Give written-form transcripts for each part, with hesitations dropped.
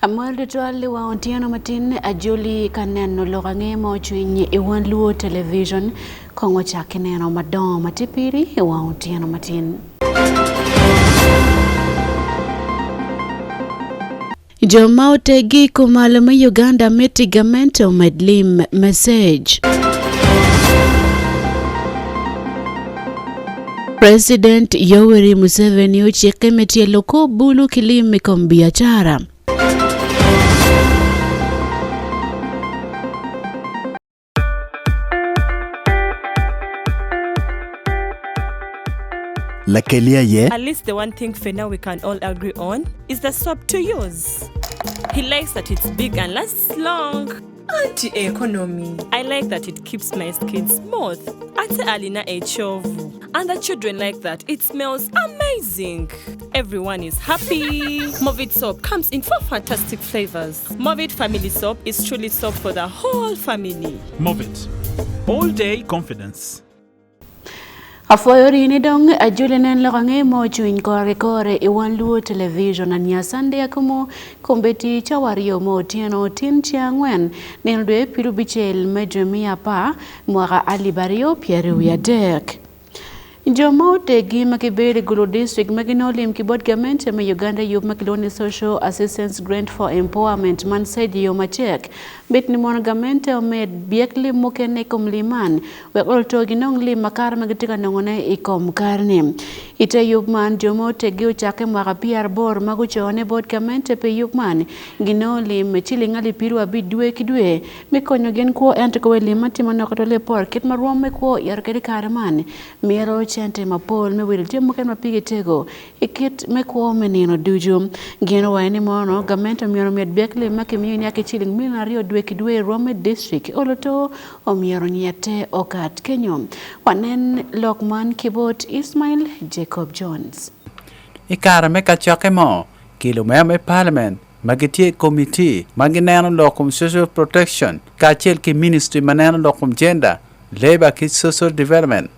Amal Tuali wa Ontiano Martin ajuli kaneno lokange mo OCWINY Wan Luo Television kongo chake neno madon matipiri wa Ontiano Martin. Joma otegi kumalama Uganda metigamento medlim message. President Yoweri Museveni ucheke metie loko bulu kilimi kombiachara. At least the one thing for now we can all agree on is the soap to use. He likes that it's big and lasts long. Anti-economy. I like that it keeps my skin smooth. Ate alina echovu. And the children like that. It smells amazing. Everyone is happy. Movit soap comes in 4 fantastic flavors. Movit family soap is truly soap for the whole family. Movit. All day confidence. Afoyori ni dong ajulenen lokange mo OCWINY kore Wan Luo Television anya Sunday AKUMU kombeti chawario mo tieno tin chiangwen nildwe pirubichel medremia pa mwaka alibario pieru ya dek. Joma otegi makibere Gulu District maginolim kibod government ma Uganda yub makiloni Social Assistance Grant for Empowerment man said yomachek bit ni mon government omed biekli mokene komliman we olto ginong lim makar magitika nongone ikom karne ite yub man joma otegi uchake mwaka PR bor maguchone bod government pe yub man ginolim chilingali piru abidwe kidwe mikonyo gen ko entko we limati manokotole por kit marwome ko yarkedi karman miro chente mapol me wil jemo kan mapige tego ikit me ko menino duju geno wani mono government mioro med bekle makemi yake chiling minario dwe kidwe Rome district oloto omioro nyete okat kenyo wanen Lokman Kibot Ismail Jacob Jones ikara me kachoke mo kilomeme parliament magitie committee maginano lokum social protection kachel ki ministry manano lokum gender labor ki social development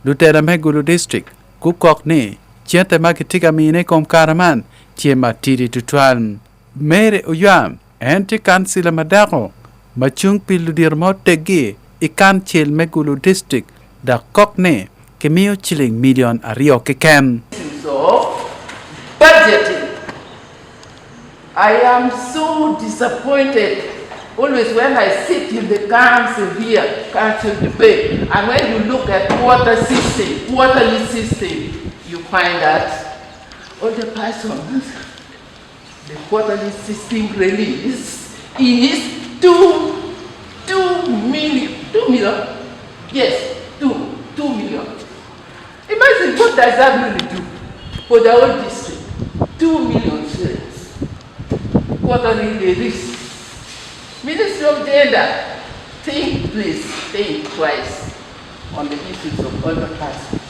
Lutera Gulu District, Kukok ni, Chiente Makitika Mine Kom Karaman, Chiema Tiri Tutuan, Mere Uyam, Anti Kansila Madako, Machung Piludirmo Tegi, Ikan Chil Megulu District, Da Kokne, Kemio Chilling Million Ario Kekem. So, budgeting. I am so disappointed. Always when I sit in the council here, council debate, and when you look at quarterly system, you find that all the persons, the quarterly system release is 2 million. Yes, 2 million. Imagine what does that really do for the whole district? 2 million shares. Quarterly release. Ministry of Gender, think twice on the issues of other persons.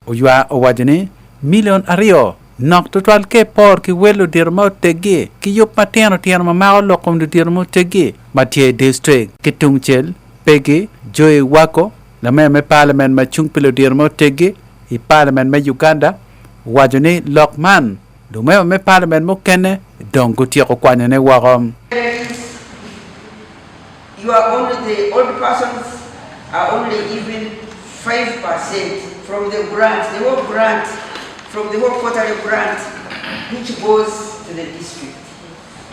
Uywa owajini million ario nok total ke por ki welo dirmo tegi ki yup matiano tiano mamao lokom du dirmo tegi matie district ki tungchel pegi joy wako la me parliament ma chung pilo dirmo tegi I parliament ma Uganda wajini Lokman du me parliament mo kene dongo tiako kwanya ne warom. You are only, the old persons are only given 5% from the grant, the whole grant, from the whole quarterly grant, which goes to the district.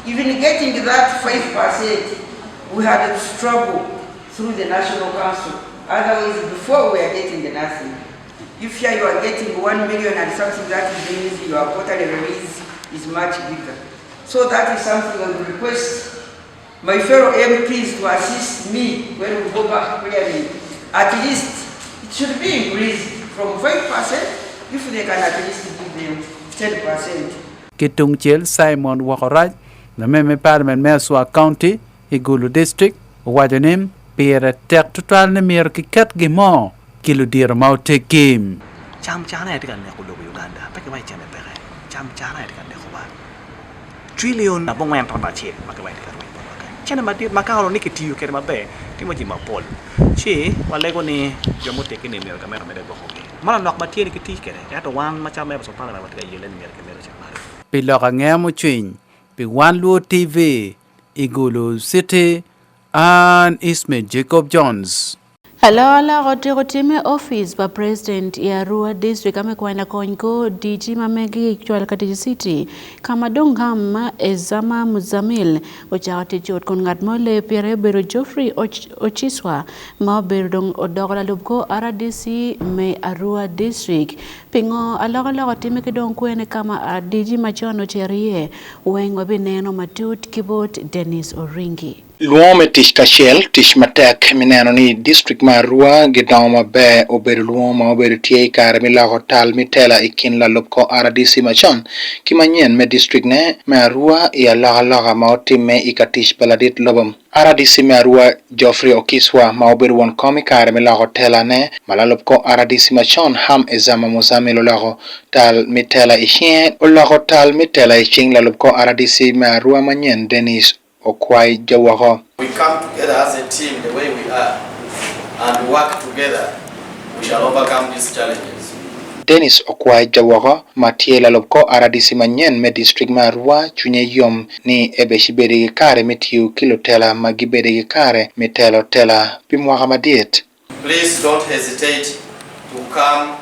Even getting that 5%, we had to struggle through the National Council. Otherwise, before we are getting the nothing. If you are getting 1 million and something, that means your quarterly release is much bigger. So that is something I will request my fellow MPs to assist me when we go back clearly. At least it should be increased from 5% if they can at least give them 10%. Kitung Chil Simon Wakoraj, the Meme Parliament Meswa County, Igulu District, Wajanim, Pere Tek Total Nemir Kikat Gimo, Kiludir Maute Kim. Cham Chana Edgan Uganda, Pekawai Chana Pere, Cham Chana Edgan Nekoba. Trillion Abongman Papachi, Makawai. Chana mati makao ni kitiyu kere mabe ti maji mapol chi wale ko ni jomo teke ni mer kamera mede go hoki mala nok mati ni kiti kere ya to wan macha me so pala mati ga yelen mer kamera cha mari Piloka ngemo OCWINY Pi Wan Luo TV, Igulu City, and Ismail Jacob Jones. Ala rotime office ba president ya Arua district amekwenda konko DG mamegi chwal katiji city kama dongam ezama muzamil ochawati chot kon ngat mole pere bero Geoffrey Ochiswa ma bero dong odogla lubko RDC me Arua district pingo ala rotime kidong kwene kama DG machono cherie wengo bineno matut kibot Dennis Oringi. Luome tish kachel tish matek mineno ni district marua gidoma be obedo luoma obedo tie kare milago tal mitela ikin la lopko RDC machon kimanyen me district ne marua ya laga ma otime ikatish baladit lobom RDC marua Geoffrey Okiswa ma obedo won komi kare milago tela ne malalopko RDC machon ham ezama mozamilo lago tal mitela ikin olago tal mitela ikin la lopko RDC marua manyen Dennis Okwai Jawaho. We come together as a team the way we are and work together, we shall overcome these challenges. Dennis Okwai Jawaho Matiela Lopko RDC manyen me district marua chunye yom ni ebeshiberi kare mitiu kilotela magiberi kare mitelo tela pimwaga madiet. Please don't hesitate to come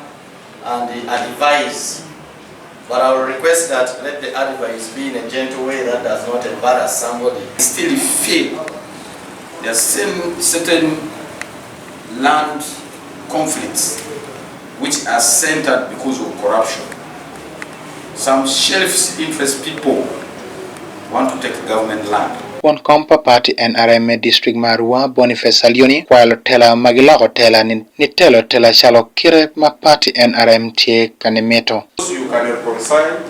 and advise. But I will request that let the advice be in a gentle way that does not embarrass somebody. Still feel there are certain land conflicts which are centered because of corruption. Some self-interest people want to take government land. One compa party NRM district marua Boniface Salioni while tela magilago tela ni telo tela shalo kire ma party NRM tie kanemeto. You can reconcile.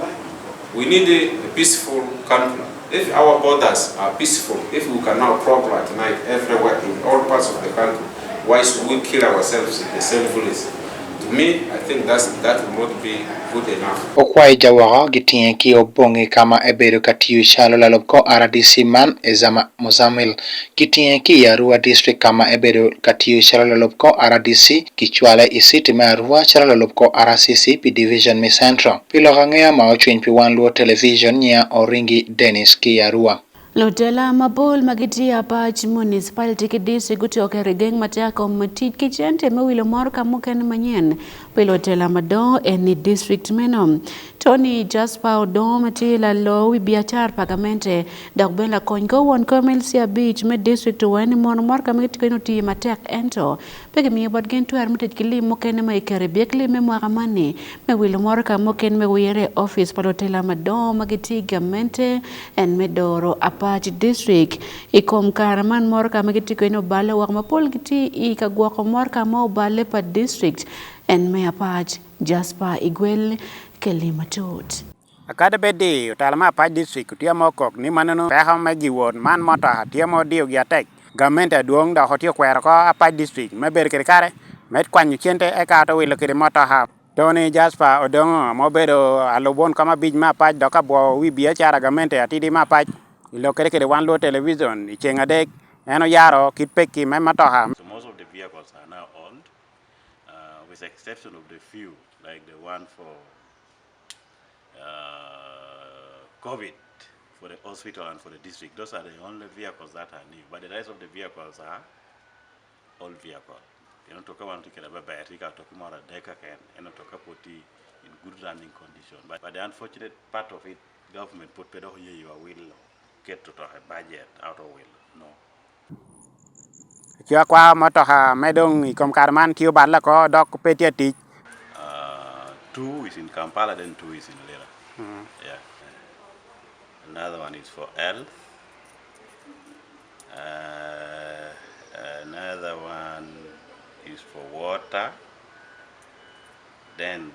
We need a peaceful country. If our borders are peaceful, if we cannot progress tonight everywhere in all parts of the country, why should we kill ourselves in the same place? To me, I think that will not be good enough. Okwai Jawaho gitinye ki obonge kama ebedo katiu shalo lalopko RDC man ezama mozamil gitinye ki Arua district kama ebedo katiu shalo lalopko RDC kichwale isiti me Arua shalo lalopko RCC pi division me central pilo gangea maochwin pi Wan Luo television nya Oringi Dennis ki Arua. Lotela mabol magiti apach municipality ki district gutoke regeng matako matit kichente mewilo mor kamuken manyen pelotela mado eni district menom Tony Jasper Odo matila lo wibiachar pagamente dagbela kongo won komelsia beach me district wen mor kamit keno ti matek ento pege mi bod gen tuar mutet kili moken ma ikere biekli me mwagamani mewilo mor kamuken me wire office pelotela mado magiti gamente en medoro Apach district ikom karaman morka magiti ko ino bale wak mapol giti ikagwa ko morka mo bale pa district en me Apach Jasper Igwel Kelimatut akada bedi utalama Apach district tia mokok ni manano peha magiwon man mota tia mo dio giatek gamente duong da hotio kwera ko Apach district meber kare met kwanyu chente e ka to wilo kire mota ha Tony Jasper Odongo mobedo alobon kama bij ma Apach doka bo wi biachara gamente atidi ma Apach ilo kere Wan Luo television ichenga dek eno yaro kitpeki mematoha. So most of the vehicles are now owned, with the exception of the few like the one for COVID for the hospital and for the district. Those are the only vehicles that are new, but the rest of the vehicles are old vehicles. You know, toka one ticket about battery, toka more deka can, you know, toka poti in good running condition. But the unfortunate part of it, government put pedo here you will get to a budget out of will. No. Kia kwa motoha medong ikom karman kiu badla ko dok petiati. 2 is in Kampala, then 2 is in Lera. Yeah. Another one is for health. Another one is for water. Then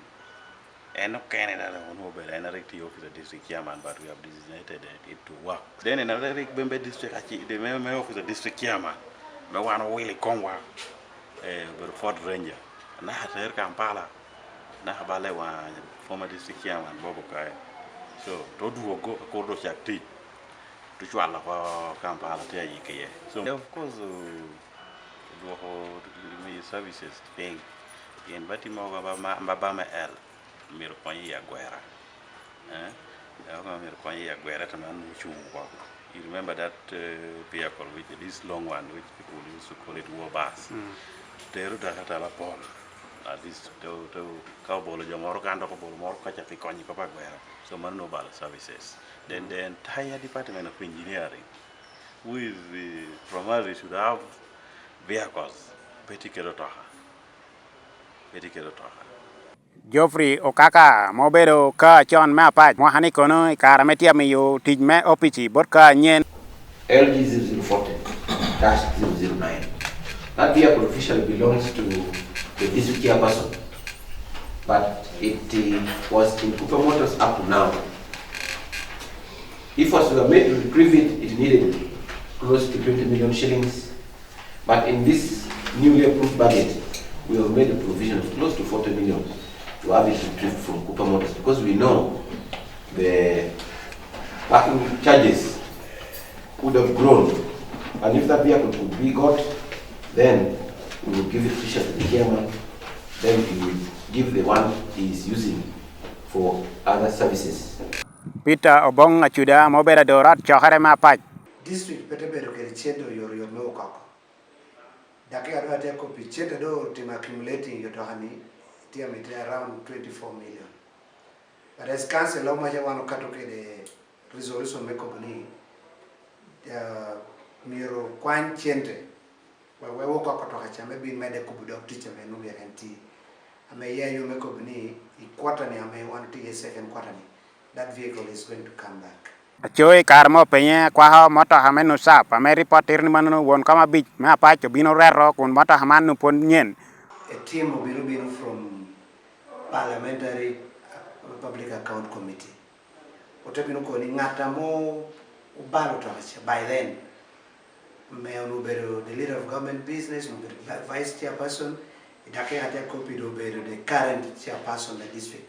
no Canada office the district chairman, but we have designated it to work. Then another Bembe district, the member of the district chairman, the one who really come work, Fort Ranger. And I had Kampala, Nahabale, former district chairman, Bobo Kai. So, don't go a quarter of tea to Chuala Kampala. So, of course, services thing in Batimoga, Mbabama L. Miroponya Guerra. You remember that vehicle, which this long one, which people used to call it war bus. They wrote that a Paul. At least to cowboy Jamoro and more Kachapiconi Papaguera, so Manobal services. Then the entire department of engineering, with primarily should have vehicles, Petty Kerotaha. Joffrey Okaka Mobero Ka John Mapa Mohani Kono Karametia Miyo Teach Me Opichi Borka Nyen LG 040-009. That vehicle officially belongs to the district chairperson, but it was in Cooper Motors up to now. If was made to retrieve it, it needed close to 20 million shillings, but in this newly approved budget, we have made a provision of close to 40 million to have it retrieved from Cooper Motors, because we know the parking charges would have grown, and if that vehicle could be got, then we will give it to the chairman, then he will give the one he is using for other services. Peter Obong Achuda Mobera Dorat Chahare Mapa District Petebero Kerichedo Yor Mokako. Daki Adwate Kopi Chedo team accumulating Yotohani, Tiamite around 24 million. But as council, Lomaja Wanokatoke the resolution Mekobani, Miro Kwan Chente, where we woke up to maybe made a Kubudo teacher Menubi and tea. I may hear you Mekobani, quarterly, I may want to a second quarterly. That vehicle is going to come back. Joy Carmo Penya, Quaha Mota Hamenu Sap, a Mary Potter Manu won't come a bit, Mapacho Bino Red Rock, and Mota Hamanu Ponyen. A team will be moving from Parliamentary Public Account Committee. Otapino calling Natamo Balotage. By then, Mayor Nubero, the leader of government business, the vice chairperson, Dake had a copy of the current chairperson of the district.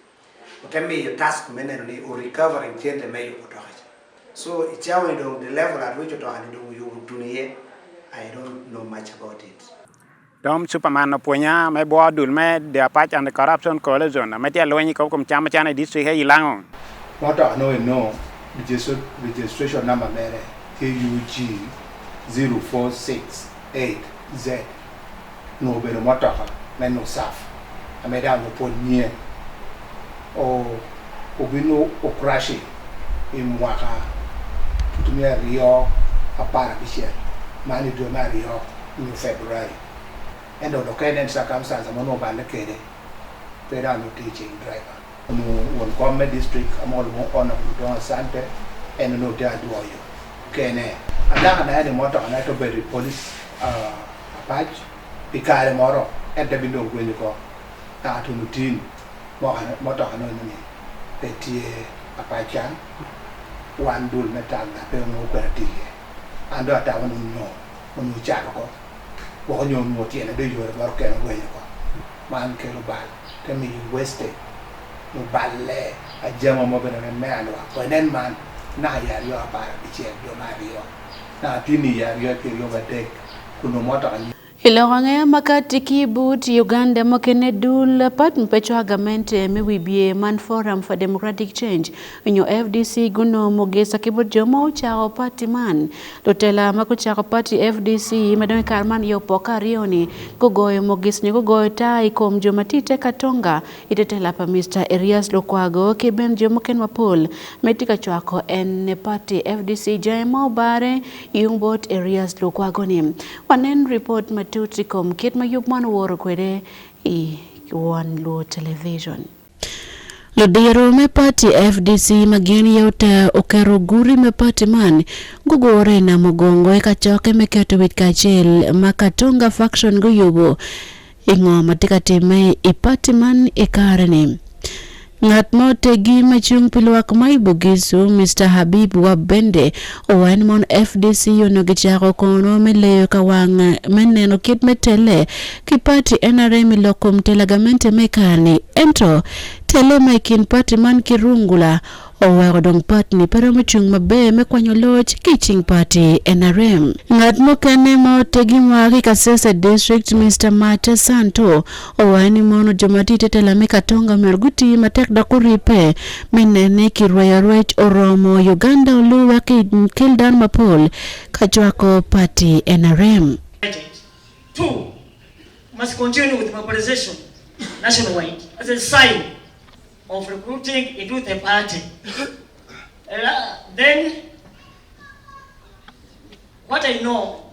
But your task mainly or recovering change the mayor. So it's the level at which you do here. I don't know much about it. Dom Superman of Punya, my board will make the Apache and the Corruption Coalition. A Metia Loini Kokum Chamachana district here, Ilang. What I know, registration number KUG 0468Z. No better motor, men no saf. I made out upon near. O Obino Okrashi in Waka to me a Rio a Parabishel, Mani to Mario in February. And on the cadence circumstance, I'm no bandicade, paid on the teaching driver. One common district, I'm all on a Santa and no dare do you. Kene. And now I had a motor and I to be police Apache, Picard Moro, at the window when you go. Now to routine. Motor anonymity, Petit Apachan, one dual metal, no quality. And that I want to know when you chaco. When you know, do you work and where you go? Man, Kelobal, tell me you wasted. No ballet, a German mobile and a man, when then man, now you are by the chair, do Mario. Now, Tini, you are overtake, who no motor. Ilong'ang'e makati kibut Uganda makene dul pat mpecho agamente miwibie Man Forum for Democratic Change nyo FDC guno mogesa kibut jomo chao party man lotela makuchako party FDC madame Karman yopoka rioni gogoyo mogis ni gogoyo tai kom jomatite katonga itetela pa Mr. Erias Lokwago keben jomoken mapol metika chwako en party FDC jaimo bare yungbot Erias Lokwago ni wanen report Tutrikom kit mayubman woro kwede I Wan Luo Television. Lodero me party FDC magini yote okero guri me party man gugore na mogongo ekachoke meketo wit kachel makatonga faction guyubo ingo matika time party man ekarene. Ngat mote gi machung pilwak maibugisu Mr. Habib Wabende owan mon FDC yono gichako kono meleyo kawang meneno kit metele kipati NRM lokom telagamente mekani ento tele makin party man kirungula owero dong party pero mochung' maber mekwanyo loch kiching party NRM. Ng'at mokene ma otegi mwagi Kasese District Mr. Mate Santo owani mono jomatite telame katonga merguti matek dakuripe menene kirwayo rwech oromo Uganda oluwa kildan mapol kachwako party NRM. 2. Must continue with mobilization nationwide as a sign of recruiting into the party. Then, what I know,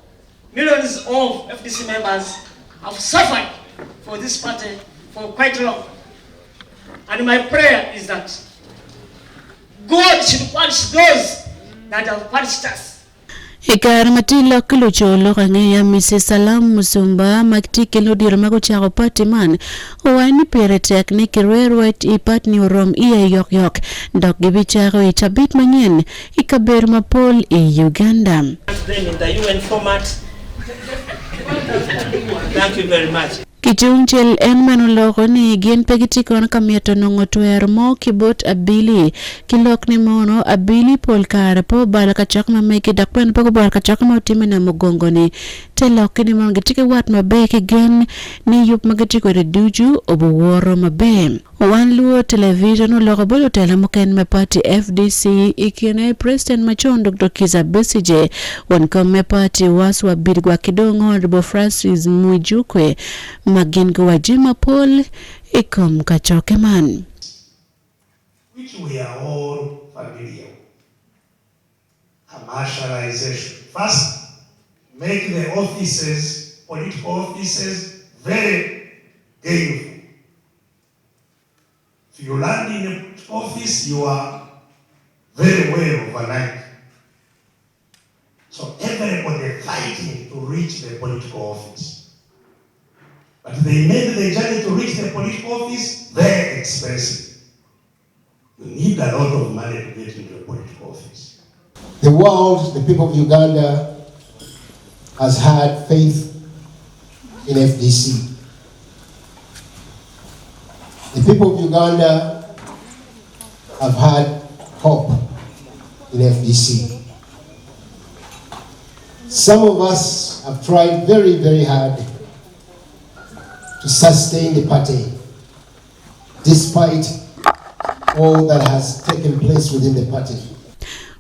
millions of FDC members have suffered for this party for quite long. And my prayer is that God should punish those that have punished us. Ikar matilo kilucholo kangeya Mrs. Salam Musumba maktikelo dirmago chako patiman owani pere teknik rerwet ipatni orom iya yok dok gibicharo itabit manyen ikaber mapol Uganda. Them in the UN format. Thank you very much. Kichungchel en manoloko ni gien pegitikon kamieto nong'otwer mo kibot abili kilok ni mono abili pol kare po bala kachok mameki dakwen poko bala kachok mautime na mugongo ni telok ni mono gitike wat mabeki gen ni yup magetiko reduju obuworo mabe. Wan Luo Television uloko bolo tela moken me party FDC ikine President Machon Dr. Kiza Besije wankom me party waswa bidgwa kidongo Honorable Francis Mwijukwe magingo wa Jima Paul ikom kachoke man. Which we are all familiar. Commercialization. First, make the offices, political offices, very gainful. If you land in an office, you are very well overnight. So everybody fighting to reach the political office. But they made the journey to reach the political office very expensive. You need a lot of money to get into the political office. The world, the people of Uganda, has had faith in FDC. The people of Uganda have had hope in FDC. Some of us have tried very, very hard to sustain the party despite all that has taken place within the party.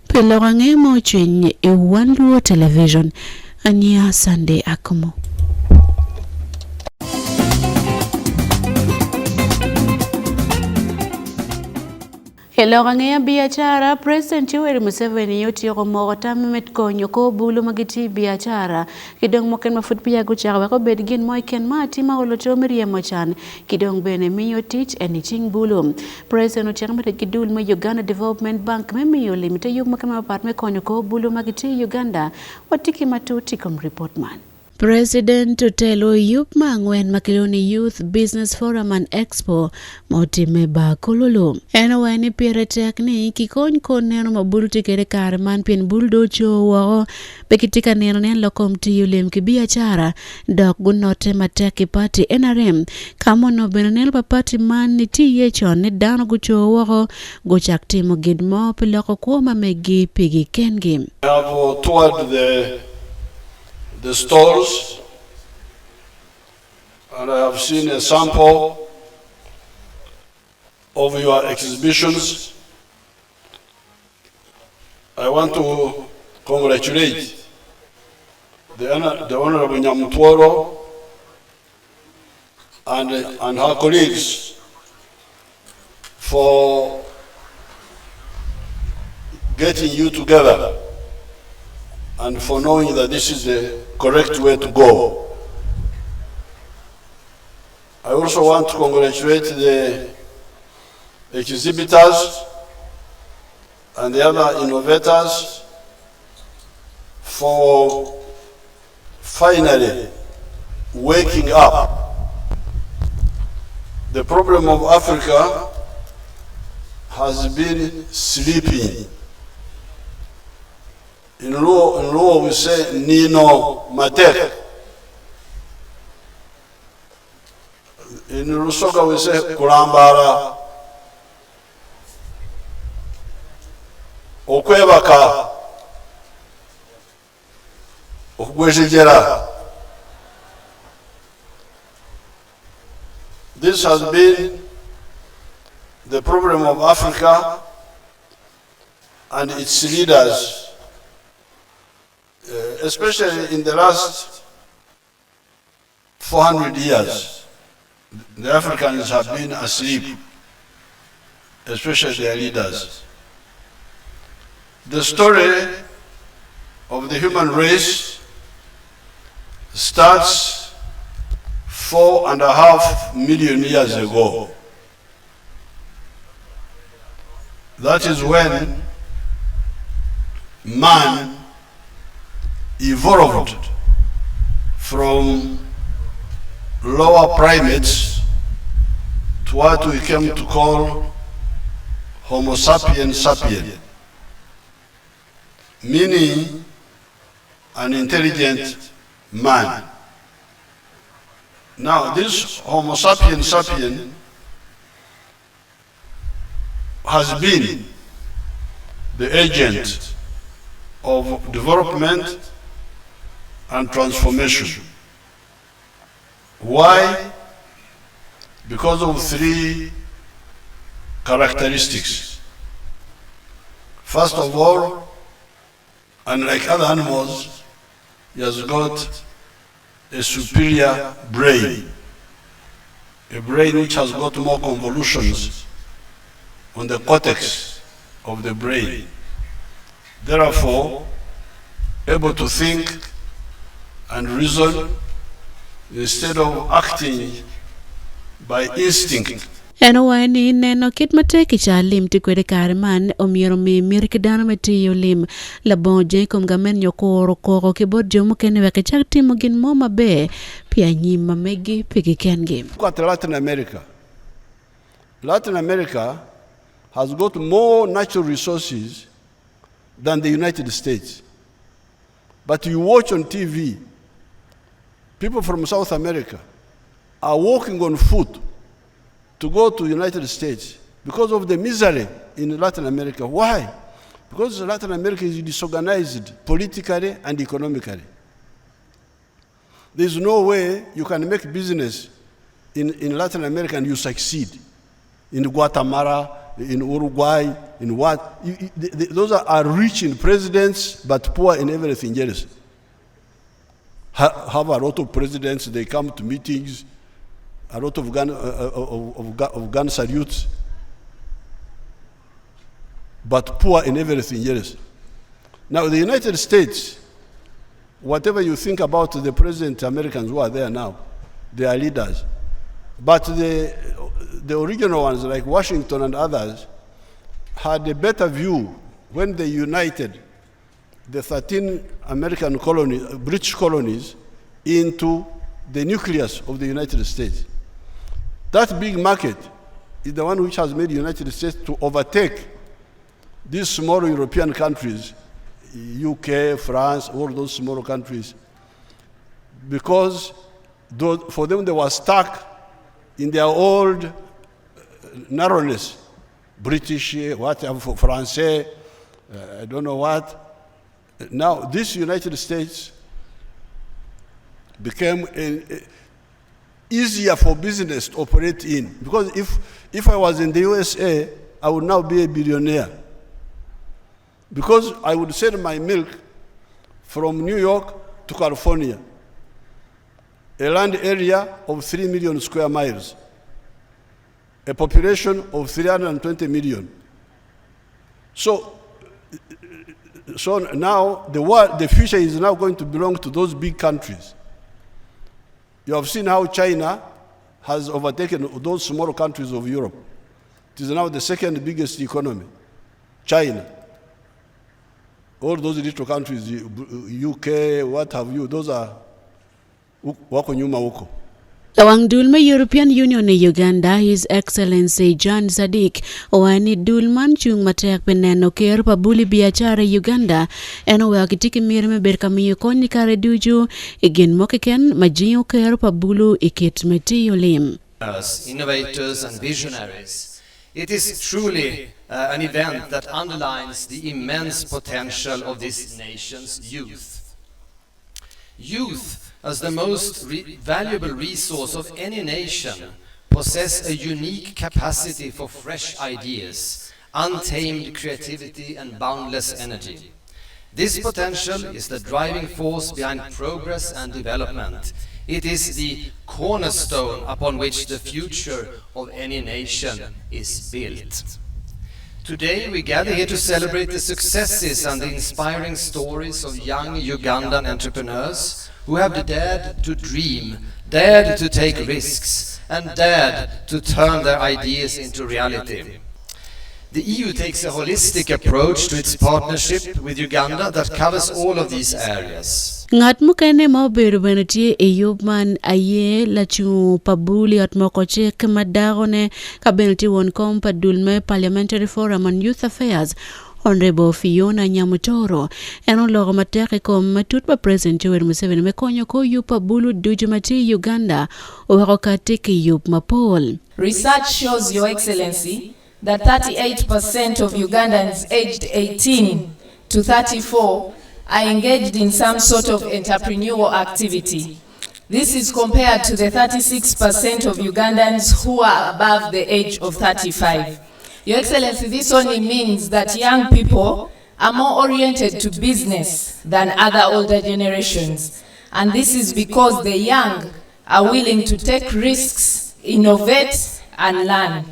Pelorange moching e Wan Luo Television ania Sunday AKUMU. Elorange biashara President Yoweri Museveni yoti yomo tami metkonyo ko bulu magiti biashara kidong moken mafut pia guchara ko bedgin moiken mati ma oloto miriemo chan kidong bene miyo teach anything bulu President ochangmete kidul mo Uganda Development Bank memiyo limite yug makama part me konyo ko bulu magiti Uganda watiki matuti kom report man. President Otelo yup mangwen makiloni Youth Business Forum and Expo motime ba kololo. Eno wani pire tekni kikony koneno mabulu tikere kare man pien buldo chowo bekitika neno nen lokom tiyulem kibiachara dok gunote mateki party NRM kamono beno neno pa party man ni tiye chon ni dano guchowo gochak timo gidmo piloko kuoma megi pigi kengi. I have toured the stores, and I have seen a sample of your exhibitions. I want to congratulate the Honorable Nyamutworo and her colleagues for getting you together and for knowing that this is the correct way to go. I also want to congratulate the exhibitors and the other innovators for finally waking up. The problem of Africa has been sleeping. In Luo we say Nino Matek. In Rusoka we say Kulambara. okwebaka okugwejejera. This has been the problem of Africa and its leaders, especially in the last 400 years. The Africans have been asleep, especially their leaders. The story of the human race starts 4.5 million years ago. That is when man evolved from lower primates to what we came to call Homo sapiens sapiens, meaning an intelligent man. Now, this Homo sapiens sapiens has been the agent of development and transformation. Why? Because of three characteristics. First of all, unlike other animals, he has got a superior brain, a brain which has got more convolutions on the cortex of the brain. Therefore, able to think and reason instead of acting by instinct. Eno wani neno kit mateki cha lim tikwede kariman omiero mi mirikidano metiyo lim labonje kumgamen nyokoro koro kibod jomu kene weke chak timo gin moma be pia nyima megi pigi kengi. Look at Latin America. Latin America has got more natural resources than the United States. But you watch on TV, people from South America are walking on foot to go to the United States because of the misery in Latin America. Why? Because Latin America is disorganized politically and economically. There's no way you can make business in Latin America and you succeed. In Guatemala, in Uruguay, in what? Those are rich in presidents but poor in everything else. Have a lot of presidents, they come to meetings, a lot of gun salutes, but poor in everything else. Now, the United States, whatever you think about the present Americans who are there now, they are leaders. But the original ones, like Washington and others, had a better view when they united the 13 American colonies, British colonies, into the nucleus of the United States. That big market is the one which has made the United States to overtake these small European countries, UK, France, all those small countries, because for them they were stuck in their old narrowness. British, whatever, Francais, I don't know what. Now, this United States became easier for business to operate in. Because if I was in the USA, I would now be a billionaire. Because I would sell my milk from New York to California, a land area of 3 million square miles, a population of 320 million. So now the future is now going to belong to those big countries. You have seen how China has overtaken those small countries of Europe. It is now the second biggest economy, China. All those little countries, UK, what have you, those are wako nyuma huko. Awang dulma European Union e Uganda, His Excellency John Sadiq, wani dulman chung matek peneno ker pabuli biachara Uganda, eno wakitiki mirme berkamiyo koni kare duju, igin mokeken majiyo ker pabulu ikit metiyo lim. As innovators and visionaries, it is truly an event that underlines the immense potential of this nation's youth. Youth, as the most valuable resource of any nation, possess a unique capacity for fresh ideas, untamed creativity and boundless energy. This potential is the driving force behind progress and development. It is the cornerstone upon which the future of any nation is built. Today we gather here to celebrate the successes and the inspiring stories of young Ugandan entrepreneurs who have dared to dream, dared to take risks, and dared to turn their ideas into reality. The EU takes a holistic approach to its partnership with Uganda that covers all of these areas. Ngat mukene mo beru benetie man aye lachu pabuli at mokoche kemadagone kabelti won kom padulme Parliamentary Forum on Youth Affairs Honorable Fiona Nyamutoro eno logo mateke kom matut ba President Yoweri Museveni mekonyo ko yupa bulu dujumati Uganda uwakokate ke yup mapol. Research shows, Your Excellency, that 38% of Ugandans aged 18 to 34 are engaged in some sort of entrepreneurial activity. This is compared to the 36% of Ugandans who are above the age of 35. Your Excellency, this only means that young people are more oriented to business than other older generations. And this is because the young are willing to take risks, innovate, and learn.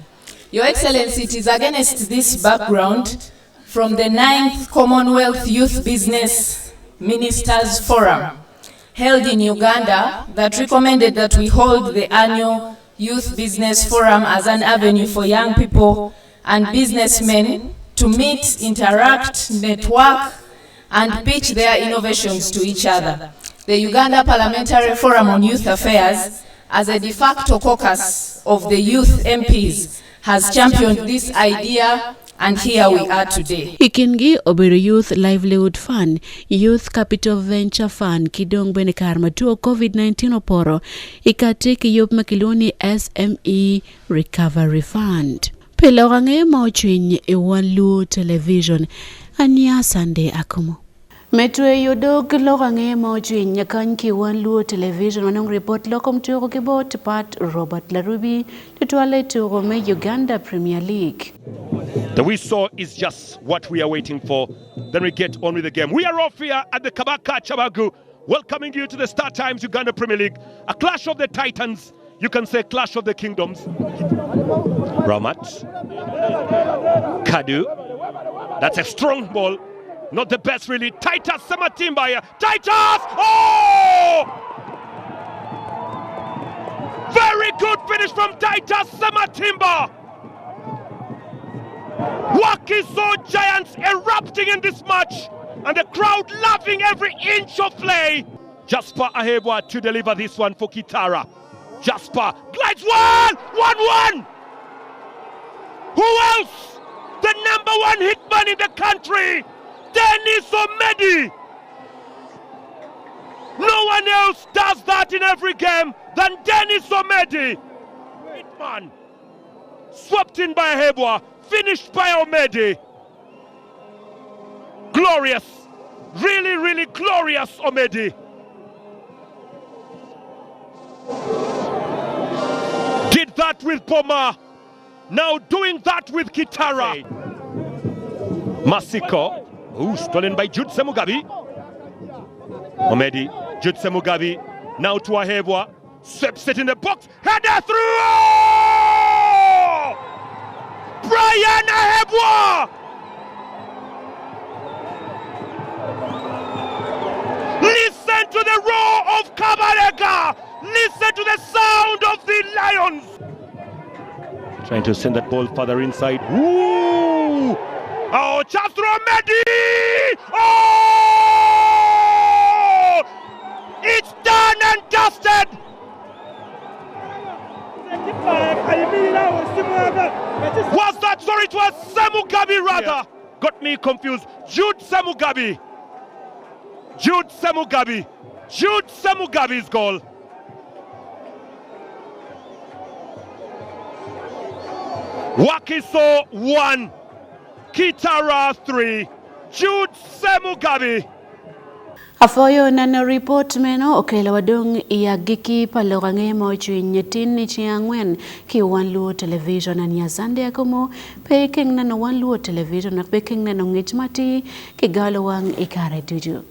Your Excellency, it is against this background from the 9th Commonwealth Youth Business Ministers Forum held in Uganda that recommended that we hold the annual Youth Business Forum as an avenue for young people and businessmen to meet, interact, network, and pitch their innovations to each other. The Uganda Parliamentary Forum on Youth Affairs, as a de facto caucus of the youth MPs, has championed this idea, and here we are today. Ikingi Oberu Youth Livelihood Fund, Youth Capital Venture Fund, Kidong Benekarma to COVID-19 oporo, ikateki yup makiluni SME Recovery Fund. Pelorange mochwiny Wan Luo Television, Anya Sunday AKUMU. Metwe yodog lorange mochwiny nyakanki Wan Luo Television wanong report lokom tuko kibot pat Robert Larubi tutwale tuko me Uganda Premier League. The we saw is just what we are waiting for. Then we get on with the game. We are off here at the Kabaka Chabagu, welcoming you to the Star Times Uganda Premier League. A clash of the Titans. You can say clash of the kingdoms. Ramat. Kadu. That's a strong ball. Not the best really. Titus Samatimba here. Titus! Oh! Very good finish from Titus Samatimba. Wakiso Giants erupting in this match, and the crowd loving every inch of play. Jasper Ahebwa to deliver this one for Kitara. Jasper glides 1-1. Who else? The #1 hitman in the country, Dennis Omedi. No one else does that in every game than Dennis Omedi. Hitman. Swept in by Ahebwa. Finished by Omedi. Glorious. Really, really glorious, Omedi. Did that with Boma. Now doing that with Kitara. Masiko. Ooh, stolen by Jude Semugabi. Omedi. Jude Semugabi. Now to Ahebwa. Sweeps it in the box. Header through! Brian Ahebwa! Listen to the roar of Kabarega! Listen to the sound of the Lions! Trying to send that ball further inside. Ooh! Oh, chance through Mehdi! Oh! It's done and dusted! Was that? Sorry, it was Semugabi rather. Yeah. Got me confused. Jude Semugabi. Jude Semugabi. Jude Semugabi's goal. Wakiso 1, Kitara 3. Jude Semugabi. Afoyo nano report meno okelo wadong ya giki palo ngemo nyetin ni chiangwen ki Wan Luo Television and Sunday AKUMU peking nano Wan Luo Television na peking nano ngitmati ki galo wang ikare tuju.